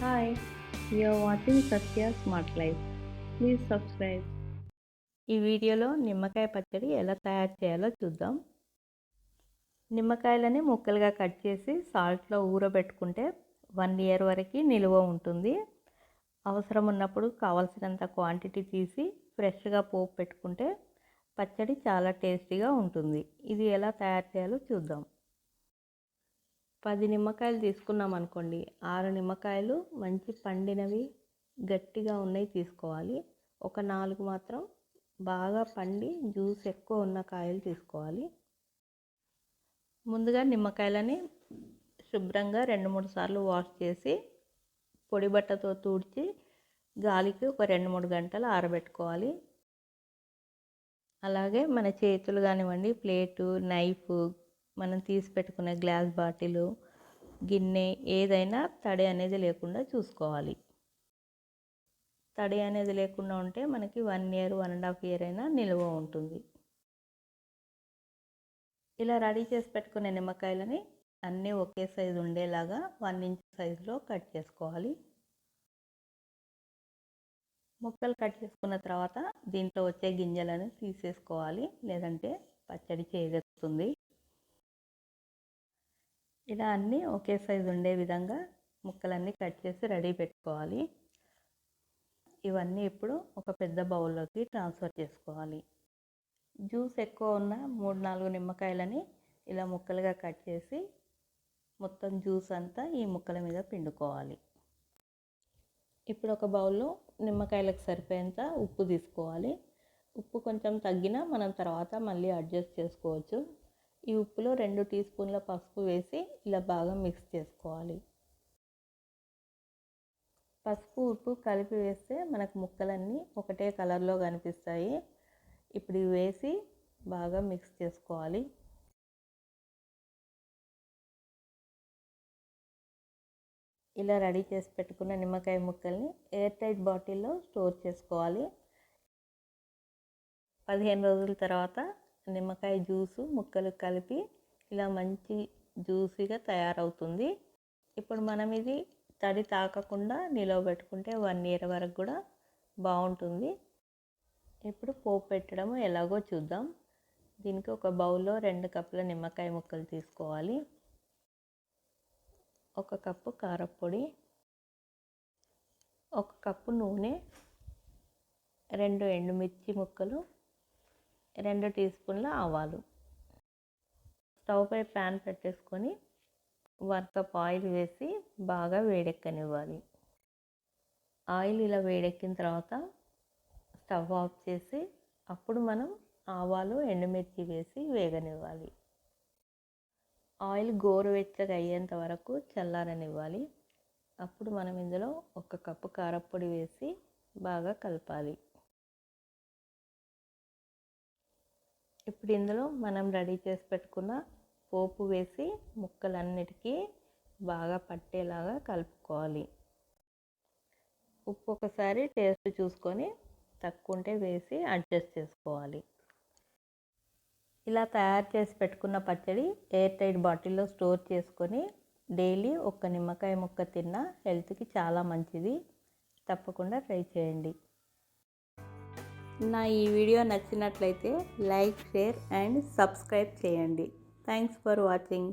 Hi, you are watching Satya Smart Life. Please subscribe. ఈ వీడియోలో నిమ్మకాయ పచ్చడి ఎలా తయారు చేయాలో చూద్దాం. నిమ్మకాయలని ముక్కలుగా కట్ చేసి సాల్ట్లో ఊరబెట్టుకుంటే 1 ఇయర్ వరకు నిల్వ ఉంటుంది. అవసరం ఉన్నప్పుడు కావాల్సినంత క్వాంటిటీ తీసి ఫ్రెష్గా పోపు పెట్టుకుంటే పచ్చడి చాలా టేస్టీగా ఉంటుంది. ఇది ఎలా తయారు చేయాలో చూద్దాం. 10 నిమ్మకాయలు తీసుకున్నాం అనుకోండి, 6 నిమ్మకాయలు మంచి పండినవి గట్టిగా ఉన్నవి తీసుకోవాలి. ఒక 4 మాత్రం బాగా పండి జ్యూస్ ఎక్కువ ఉన్న కాయలు తీసుకోవాలి. ముందుగా నిమ్మకాయలని శుభ్రంగా 2-3 సార్లు వాష్ చేసి పొడి బట్టతో తుడిచి గాలికి ఒక 2-3 గంటలు ఆరబెట్టుకోవాలి. అలాగే మన చేతులు కానివ్వండి, ప్లేటు, నైఫ్, మనం తీసి పెట్టుకునే గ్లాస్ బాటిల్, గిన్నె ఏదైనా తడి అనేది లేకుండా చూసుకోవాలి. తడి అనేది లేకుండా ఉంటే మనకి 1 ఇయర్ 1.5 ఇయర్ అయినా నిల్వ ఉంటుంది. ఇలా రెడీ చేసి పెట్టుకునే నిమ్మకాయలని అన్నీ ఒకే సైజు ఉండేలాగా 1 ఇంచ్ సైజులో కట్ చేసుకోవాలి. ముక్కలు కట్ చేసుకున్న తర్వాత దీంట్లో వచ్చే గింజలను తీసేసుకోవాలి, లేదంటే పచ్చడి చేదెక్కుతుంది. ఇలా అన్నీ ఒకే సైజు ఉండే విధంగా ముక్కలన్నీ కట్ చేసి రెడీ పెట్టుకోవాలి. ఇవన్నీ ఇప్పుడు ఒక పెద్ద బౌల్లోకి ట్రాన్స్ఫర్ చేసుకోవాలి. జ్యూస్ ఎక్కువ ఉన్న 3-4 నిమ్మకాయలని ఇలా ముక్కలుగా కట్ చేసి మొత్తం జ్యూస్ అంతా ఈ ముక్కల మీద పిండుకోవాలి. ఇప్పుడు ఒక బౌల్లో నిమ్మకాయలకు సరిపోయేంత ఉప్పు తీసుకోవాలి. ఉప్పు కొంచెం తగ్గినా మనం తర్వాత మళ్ళీ అడ్జస్ట్ చేసుకోవచ్చు. ఈ ఉప్పులో 2 టీ స్పూన్ల పసుపు వేసి ఇలా బాగా మిక్స్ చేసుకోవాలి. పసుపు ఉప్పు కలిపి వేస్తే మనకు ముక్కలన్నీ ఒకటే కలర్లో కనిపిస్తాయి. ఇప్పుడు ఇవి వేసి బాగా మిక్స్ చేసుకోవాలి. ఇలా రెడీ చేసి పెట్టుకున్న నిమ్మకాయ ముక్కల్ని ఎయిర్ టైట్ బాటిల్లో స్టోర్ చేసుకోవాలి. 15 రోజుల తర్వాత నిమ్మకాయ జ్యూసు ముక్కలు కలిపి ఇలా మంచి జ్యూసీగా తయారవుతుంది. ఇప్పుడు మనం ఇది తడి తాకకుండా నిలవ పెట్టుకుంటే 1 ఇయర్ వరకు కూడా బాగుంటుంది. ఇప్పుడు పోపు పెట్టడం ఎలాగో చూద్దాం. దీనికి ఒక బౌల్లో 2 కప్పుల నిమ్మకాయ ముక్కలు తీసుకోవాలి. 1 కప్పు కారపొడి, 1 కప్పు నూనె, 2 ఎండుమిర్చి ముక్కలు, 2 టీ స్పూన్ల ఆవాలు. స్టవ్ పై ప్యాన్ పెట్టేసుకొని 1 కప్ ఆయిల్ వేసి బాగా వేడెక్కనివ్వాలి. ఆయిల్ ఇలా వేడెక్కిన తర్వాత స్టవ్ ఆఫ్ చేసి అప్పుడు మనం ఆవాలు, ఎండుమిర్చి వేసి వేగనివ్వాలి. ఆయిల్ గోరువెచ్చగా అయ్యేంత వరకు చల్లారనివ్వాలి. అప్పుడు మనం ఇందులో 1 కప్పు కారపొడి వేసి బాగా కలపాలి. ఇప్పుడు ఇందులో మనం రెడీ చేసి పెట్టుకున్న పోపు వేసి ముక్కలన్నిటికీ బాగా పట్టేలాగా కలుపుకోవాలి. ఉప్పు ఒకసారి టేస్ట్ చూసుకొని తక్కువ ఉంటే వేసి అడ్జస్ట్ చేసుకోవాలి. ఇలా తయారు చేసి పెట్టుకున్న పచ్చడి ఎయిర్ టైట్ బాటిల్లో స్టోర్ చేసుకొని డైలీ 1 నిమ్మకాయ ముక్క తిన్నా హెల్త్కి చాలా మంచిది. తప్పకుండా ట్రై చేయండి. నా ఈ వీడియో నచ్చినట్లయితే లైక్, షేర్ అండ్ సబ్స్క్రైబ్ చేయండి. Thanks for watching.